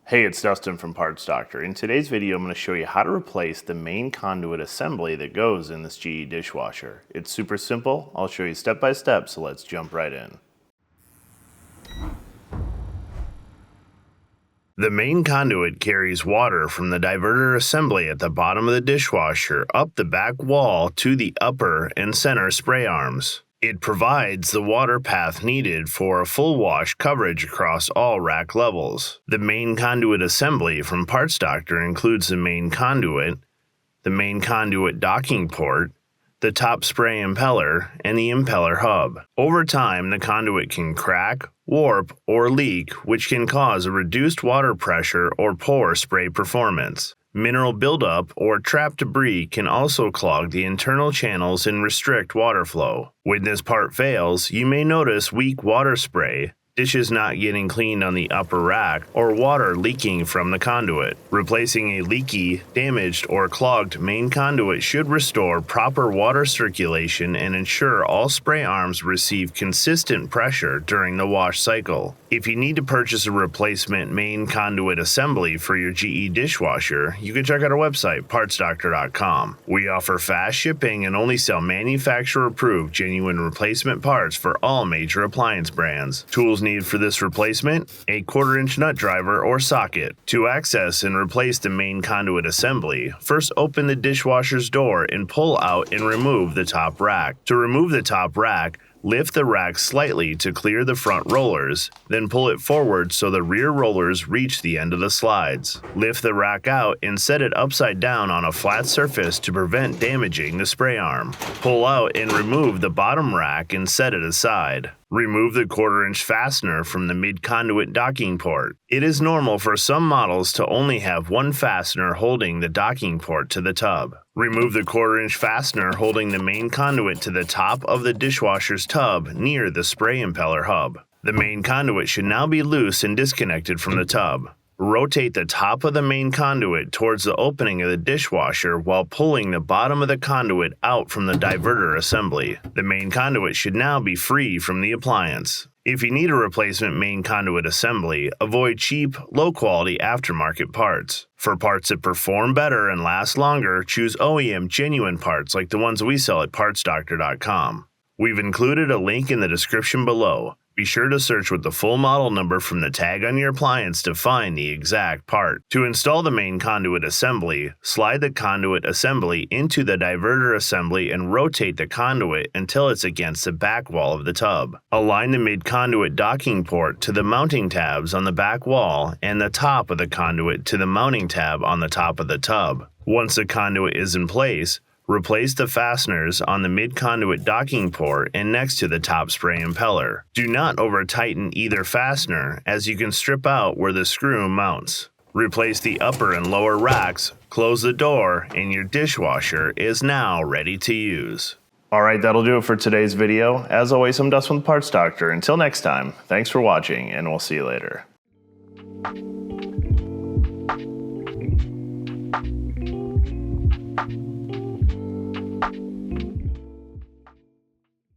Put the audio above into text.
Hey, it's Dustin from Parts Doctor. In today's video, I'm going to show you how to replace the main conduit assembly that goes in this GE dishwasher. It's super simple. I'll show you step by step, so let's jump right in. The main conduit carries water from the diverter assembly at the bottom of the dishwasher up the back wall to the upper and center spray arms. It provides the water path needed for a full wash coverage across all rack levels. The main conduit assembly from Parts Doctor includes the main conduit docking port, the top spray impeller, and the impeller hub. Over time, the conduit can crack, warp, or leak, which can cause a reduced water pressure or poor spray performance. Mineral buildup or trapped debris can also clog the internal channels and restrict water flow. When this part fails, you may notice weak water spray, dishes not getting cleaned on the upper rack, or water leaking from the conduit. Replacing a leaky, damaged, or clogged main conduit should restore proper water circulation and ensure all spray arms receive consistent pressure during the wash cycle. If you need to purchase a replacement main conduit assembly for your GE dishwasher, you can check out our website, partsdoctor.com. We offer fast shipping and only sell manufacturer-approved genuine replacement parts for all major appliance brands. Tools needed for this replacement: a 1/4-inch nut driver or socket. To access and replace the main conduit assembly, first open the dishwasher's door and pull out and remove the top rack. To remove the top rack, lift the rack slightly to clear the front rollers, then pull it forward so the rear rollers reach the end of the slides. Lift the rack out and set it upside down on a flat surface to prevent damaging the spray arm. Pull out and remove the bottom rack and set it aside. Remove the 1/4-inch fastener from the mid-conduit docking port. It is normal for some models to only have one fastener holding the docking port to the tub. Remove the 1/4-inch fastener holding the main conduit to the top of the dishwasher's tub near the spray impeller hub. The main conduit should now be loose and disconnected from the tub. Rotate the top of the main conduit towards the opening of the dishwasher while pulling the bottom of the conduit out from the diverter assembly. The main conduit should now be free from the appliance. If you need a replacement main conduit assembly, avoid cheap, low-quality aftermarket parts. For parts that perform better and last longer, choose OEM genuine parts like the ones we sell at partsdoctor.com. We've included a link in the description below. Be sure to search with the full model number from the tag on your appliance to find the exact part. To install the main conduit assembly, slide the conduit assembly into the diverter assembly and rotate the conduit until it's against the back wall of the tub. Align the mid-conduit docking port to the mounting tabs on the back wall and the top of the conduit to the mounting tab on the top of the tub. Once the conduit is in place, replace the fasteners on the mid-conduit docking port and next to the top spray impeller. Do not over-tighten either fastener, as you can strip out where the screw mounts. Replace the upper and lower racks, close the door, and your dishwasher is now ready to use. Alright, that'll do it for today's video. As always, I'm Dustin with Parts Doctor. Until next time, thanks for watching, and we'll see you later.